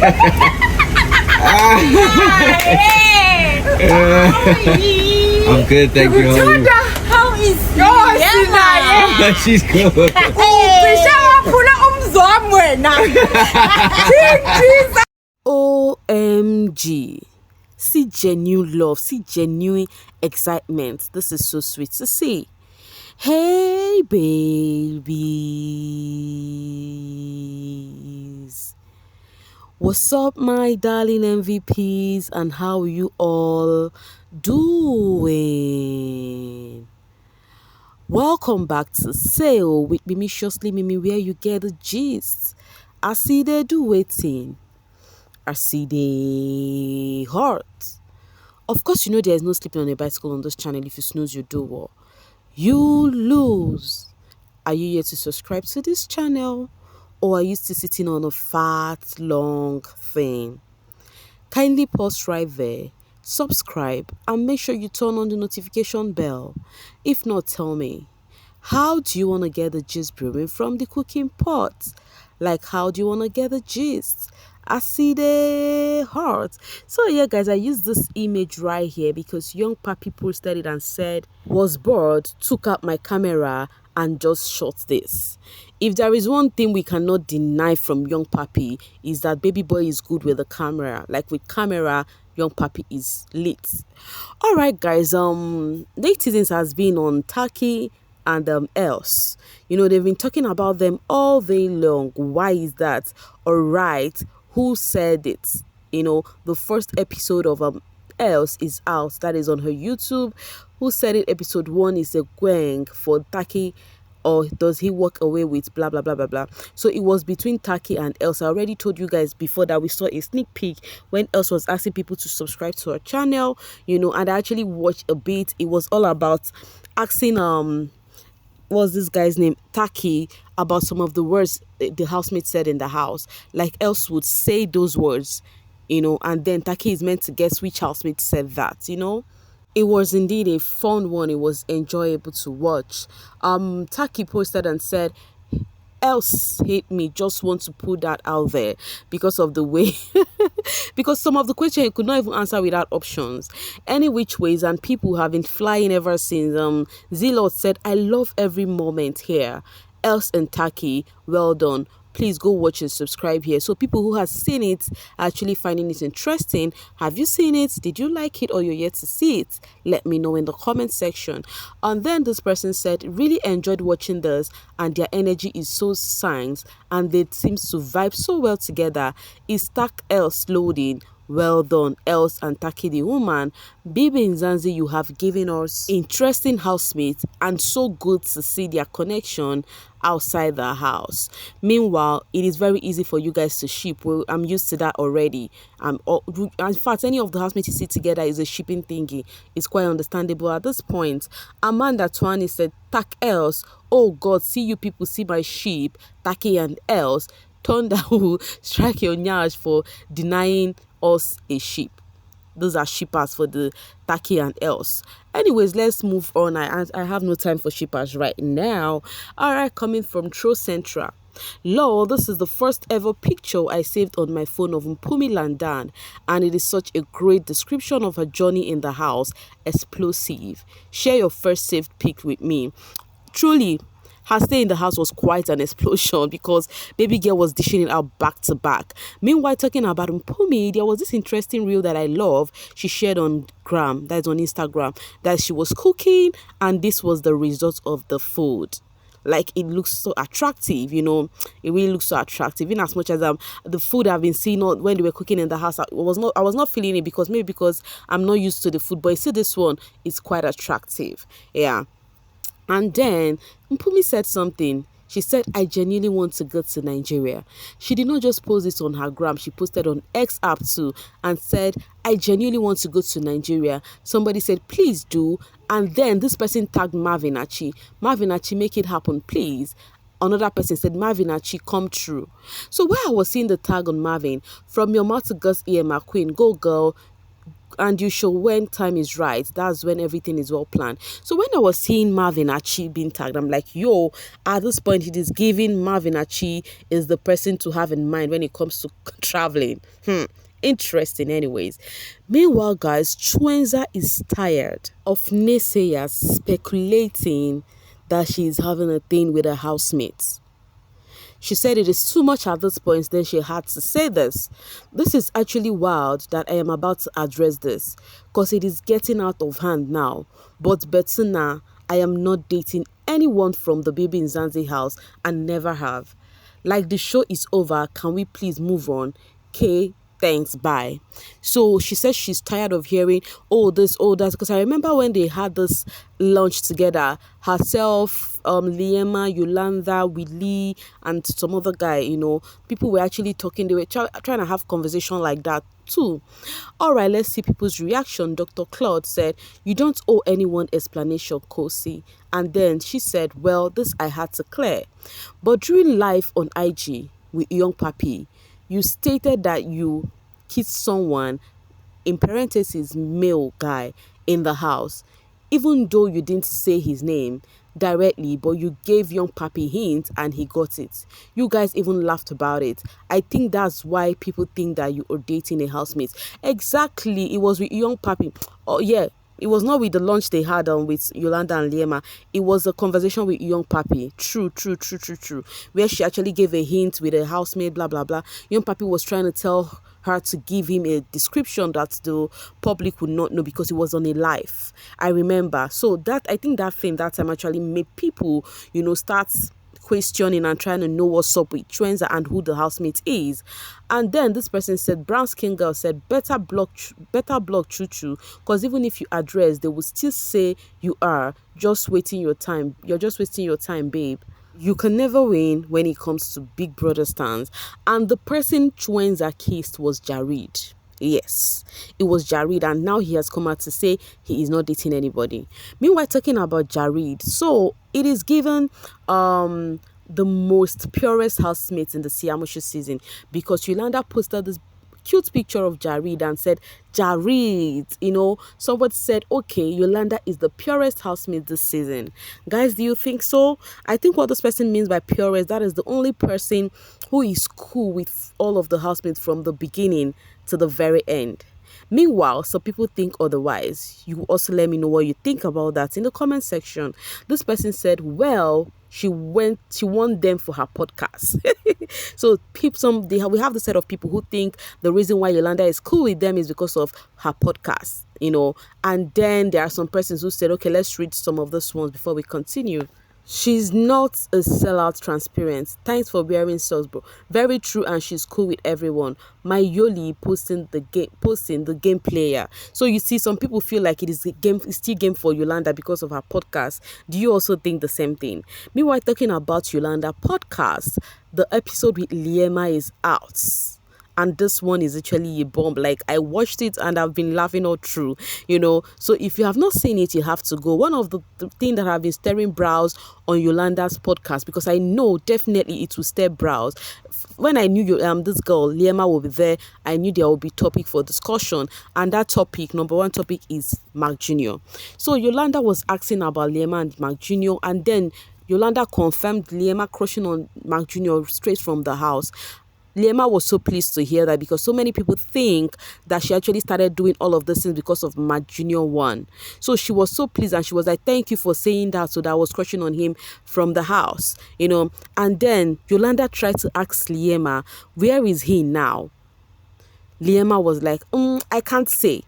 I'm good, thank you. How is Liema? She's good. OMG. See genuine love, see genuine excitement. This is so sweet to see. Hey babies. What's up, my darling MVPs, and how you all doing? Welcome back to Sail with Mimiciously Mimi, where you get the gist. I see they do waiting. I see they hurt. Of course, you know there is no sleeping on a bicycle on this channel. If you snooze, you do what? You lose. Are you yet to subscribe to this channel? Or are you still sitting on a fat, long thing? Kindly pause right there, subscribe, and make sure you turn on the notification bell. If not, tell me, how do you want to get the gist brewing from the cooking pot? Like, how do you want to get the gist? I see the heart. So yeah, guys, I used this image right here because young papi posted it and said, was bored, took out my camera and just shot this. If there is one thing we cannot deny from young papi, is that baby boy is good with the camera. Like with camera, young papi is lit. All right, guys, latest has been on Taki and else. You know, they've been talking about them all day long. Why is that? All right, who said it? You know, the first episode of else is out. That is on her YouTube. Who said it? Episode 1 is a gwang for Taki, or does he walk away with blah blah blah blah blah. So it was between Taki and else. I already told you guys before that we saw a sneak peek when else was asking people to subscribe to her channel, you know, and I actually watched a bit. It was all about asking what's this guy's name, Taki, about some of the words the housemate said in the house. Like else would say those words, you know, and then Taki is meant to guess which housemate said that, you know. It was indeed a fun one. It was enjoyable to watch. Taki posted and said, else hate me, just want to put that out there because of the way because some of the questions he could not even answer without options any which ways, and people have been flying ever since. Zilot said, I love every moment here. Else and Taki, well done. Please go watch and subscribe here. So people who have seen it are actually finding it interesting. Have you seen it? Did you like it, or you're yet to see it? Let me know in the comment section. And then this person said, really enjoyed watching this, and their energy is so science, and they seem to vibe so well together. Is Tak else loading? Well done, else and Taki the woman. bbnzansi, you have given us interesting housemates, and so good to see their connection outside the house. Meanwhile, it is very easy for you guys to ship. Well, I'm used to that already. In fact, any of the housemates you see together is a shipping thingy. It's quite understandable at this point. Amanda Twani said, Tak else, oh God, see you people see my sheep, Taki and else. Thunder will strike your nyash for denying us a sheep. Those are shippers for the Taki and else. Anyways, let's move on. I have no time for shippers right now. All right, coming from Tro Central. Lord, this is the first ever picture I saved on my phone of Mpumi Landan, and it is such a great description of her journey in the house. Explosive. Share your first saved pic with me. Truly, her stay in the house was quite an explosion because baby girl was dishing it out back to back. Meanwhile, talking about Mpumi, there was this interesting reel that I love. She shared on that's on Instagram, that she was cooking, and this was the result of the food. Like, it looks so attractive, you know. It really looks so attractive. In as much as the food I've been seeing when they were cooking in the house, I was not feeling it because I'm not used to the food. But you see, this one is quite attractive. Yeah. And then Mpumi said something. She said, I genuinely want to go to Nigeria. She did not just post this on her gram. She posted on X app too and said, I genuinely want to go to Nigeria. Somebody said, please do. And then this person tagged Mcjnr. Mcjnr, make it happen, please. Another person said, Mcjnr, come true. So while I was seeing the tag on Marvin, from your mouth to God's ear, my queen, go girl. and you show when time is right. That's when everything is well planned. So when I was seeing Marvin Achi being tagged, I'm like, yo, at this point, it is giving Marvin Achi is the person to have in mind when it comes to traveling. Interesting, anyways. Meanwhile, guys, Tenza is tired of naysayers speculating that she is having a thing with her housemates. She said it is too much at this point, then she had to say this. This is actually wild that I am about to address this because it is getting out of hand now. But Bettina, I am not dating anyone from the bbmzansi house and never have. Like the show is over, can we please move on? K, thanks, bye. So she says she's tired of hearing, oh, this, oh, that. Because I remember when they had this lunch together, herself, Liema, Yolanda, Willie, and some other guy, people were actually talking. They were trying to have conversation like that too. All right, let's see people's reaction. Dr. Claude said, you don't owe anyone explanation, Kosi. And then she said, well, this I had to clear. But during live on IG with Young Papi, you stated that you kissed someone, in parentheses, male guy, in the house, even though you didn't say his name directly, but you gave Young Papi hints and he got it. You guys even laughed about it. I think that's why people think that you are dating a housemate. Exactly, it was with Young Papi. Oh yeah, it was not with the lunch they had with Yolanda and Liema. It was a conversation with Young Papi. True. Where she actually gave a hint with a housemaid, blah, blah, blah. Young Papi was trying to tell her to give him a description that the public would not know because it was on a live. I remember. So I think that time actually made people, start questioning and trying to know what's up with Tenza and who the housemate is. And then this person said, brown skin girl said, better block Chuchu, because even if you address, they will still say you are just wasting your time. You're just wasting your time, babe. You can never win when it comes to Big Brother stands. And the person Tenza kissed was Jared. Yes, it was Jared, and now he has come out to say he is not dating anybody. Meanwhile, talking about Jared, so it is given the most purest housemates in the Siamushu season, because Yolanda posted this cute picture of Jared and said, Jared, somebody said, okay, Yolanda is the purest housemate this season. Guys, do you think so? I think what this person means by purest, that is the only person who is cool with all of the housemates from the beginning to the very end. Meanwhile, some people think otherwise. You also let me know what you think about that in the comment section. This person said, well, she won them for her podcast. So we have the set of people who think the reason why Yolanda is cool with them is because of her podcast, and then there are some persons who said, okay, let's read some of those ones before we continue. She's not a sellout, transparent. Thanks for bearing sales, bro. Very true, and she's cool with everyone. My Yoli posting the game player. So you see, some people feel like it is still game for Yolanda because of her podcast. Do you also think the same thing? Meanwhile, talking about Yolanda podcast, the episode with Liema is out. And this one is actually a bomb. Like, I watched it and I've been laughing all through, So if you have not seen it, you have to go. One of the things that have been stirring brows on Yolanda's podcast, because I know definitely it will stir brows. When I knew this girl, Liema, will be there, I knew there will be topic for discussion. And that topic, number one topic, is Mark Junior. So Yolanda was asking about Liema and Mark Junior, and then Yolanda confirmed Liema crushing on Mark Junior straight from the house. Liema was so pleased to hear that, because so many people think that she actually started doing all of these things because of Mark Junior 1. So she was so pleased, and she was like, thank you for saying that, so that I was crushing on him from the house, And then Yolanda tried to ask Liema, where is he now? Liema was like, I can't say.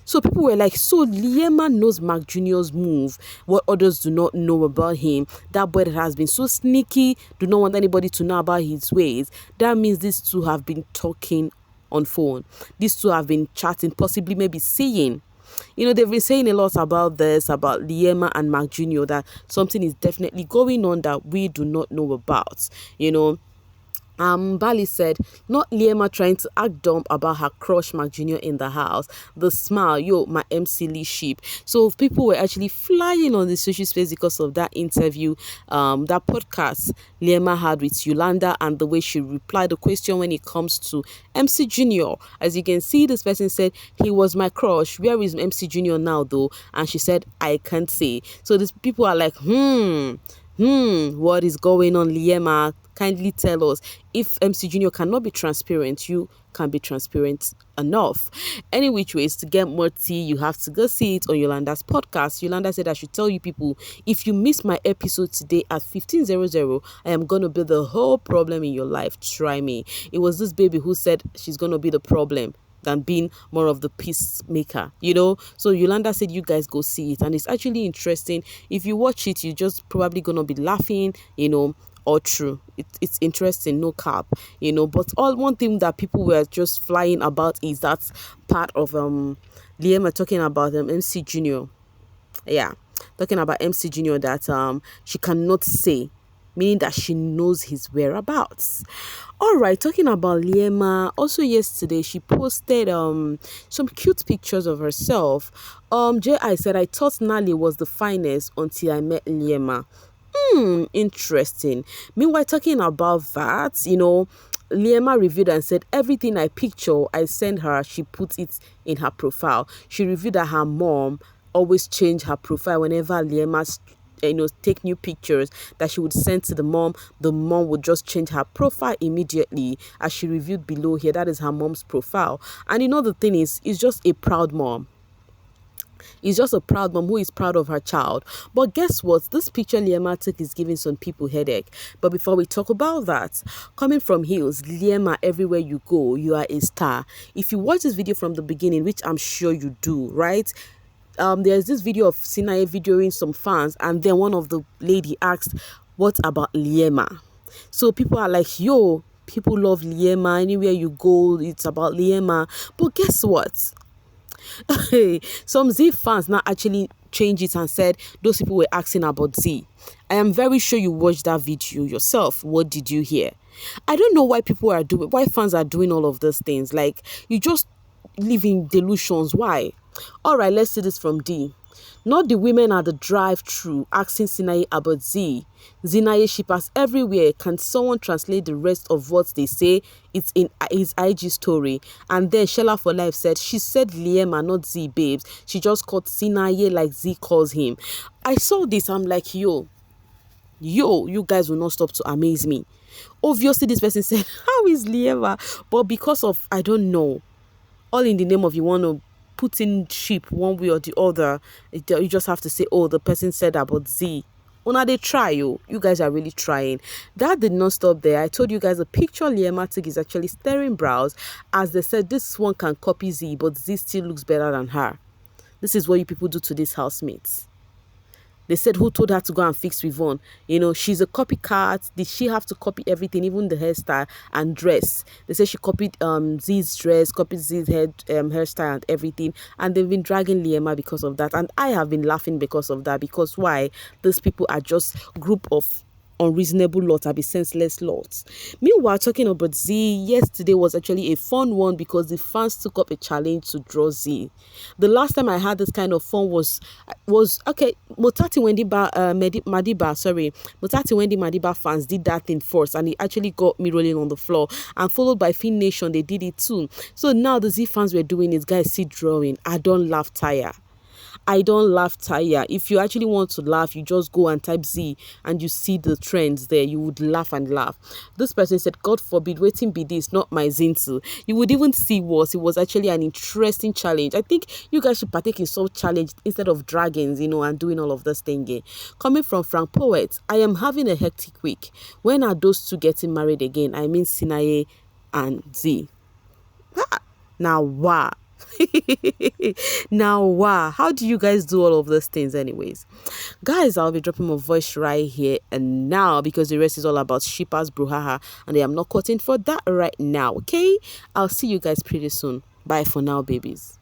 So people were like, so Liema knows Mark Junior's move, what others do not know about him. That boy that has been so sneaky, do not want anybody to know about his ways. That means these two have been talking on phone. These two have been chatting, possibly maybe seeing. They've been saying a lot about this, about Liema and Mark Junior, that something is definitely going on that we do not know about, Bali said, not Liema trying to act dumb about her crush Mark Junior in the house. The smile, yo, my MC Lee sheep. So people were actually flying on the social space because of that interview, that podcast Liema had with Yolanda, and the way she replied the question when it comes to MC Junior. As you can see, this person said, he was my crush. Where is MC Junior now though? And she said, I can't say. So these people are like, what is going on, Liema? Kindly tell us. If MC Junior cannot be transparent, you can be transparent enough. Any which ways, to get more tea, you have to go see it on Yolanda's podcast. Yolanda said I should tell you people, if you miss my episode today at 15:00, I am going to be the whole problem in your life. Try me. It was this baby who said she's going to be the problem than being more of the peacemaker, So Yolanda said you guys go see it, and it's actually interesting. If you watch it, you're just probably gonna be laughing, all true. It's interesting, no cap, But one thing that people were just flying about is that part of Liema talking about MC Junior. Yeah, talking about MC Junior that she cannot say, meaning that she knows his whereabouts. All right, talking about Liema, also yesterday she posted some cute pictures of herself. J.I. said, I thought Nali was the finest until I met Liema. Interesting. Meanwhile, talking about that, Liema reviewed and said, everything I picture, I send her, she puts it in her profile. She reviewed that her mom always change her profile whenever Liema take new pictures that she would send to the mom would just change her profile immediately, as she reviewed below here. That is her mom's profile. And the thing is, it's just a proud mom. It's just a proud mom who is proud of her child. But guess what? This picture Liema took is giving some people headache. But before we talk about that, coming from Hills, Liema, everywhere you go, you are a star. If you watch this video from the beginning, which I'm sure you do, right? There's this video of Sinaye videoing some fans, and then one of the lady asked, what about Liema? So people are like, yo, people love Liema. Anywhere you go, it's about Liema. But guess what? Some Z fans now actually changed it and said those people were asking about Z. I am very sure you watched that video yourself. What did you hear? I don't know why why fans are doing all of those things. Like, you just live in delusions. Why? All right, let's see this from D. Not the women at the drive-thru asking Sinaye about Z. Zinaye shippers everywhere. Can someone translate the rest of what they say? It's in his IG story. And then Shella for Life said, she said Liema, not Z, babes. She just called Sinaye like Z calls him. I saw this. I'm like, yo, you guys will not stop to amaze me. Obviously, this person said, how is Liema? But because of, I don't know, all in the name of you want to put in sheep one way or the other, you just have to say, oh, the person said about Z. Una, they try, you guys are really trying. That did not stop there. I told you guys the picture Liema took is actually staring brows, as they said this one can copy Z, but Z still looks better than her. This is what you people do to these housemates. They said, who told her to go and fix Yvonne? She's a copycat. Did she have to copy everything, even the hairstyle and dress? They said she copied Z's dress, copied Z's hairstyle and everything. And they've been dragging Liema because of that. And I have been laughing because of that. Because why? These people are just group of unreasonable lots, be senseless lots. Meanwhile, talking about Z, yesterday was actually a fun one because the fans took up a challenge to draw Z. The last time I had this kind of fun was okay. Motati Madiba fans did that thing first, and it actually got me rolling on the floor. And followed by bbnation, they did it too. So now the Z fans were doing it. Guys, see drawing. I don't laugh tire. If you actually want to laugh, you just go and type Z and you see the trends there. You would laugh and laugh. This person said, God forbid, waiting be this, not my zinsu. You would even see worse. It was actually an interesting challenge. I think you guys should partake in some challenge instead of dragons, and doing all of this thing. Coming from Frank Poet, I am having a hectic week. When are those two getting married again? I mean Sinaye and Z. Now, wow. Now, wow, how do you guys do all of those things anyways? Guys, I'll be dropping my voice right here and now because the rest is all about shippers brouhaha, and I am not cutting for that right now. Okay, I'll see you guys pretty soon. Bye for now, babies.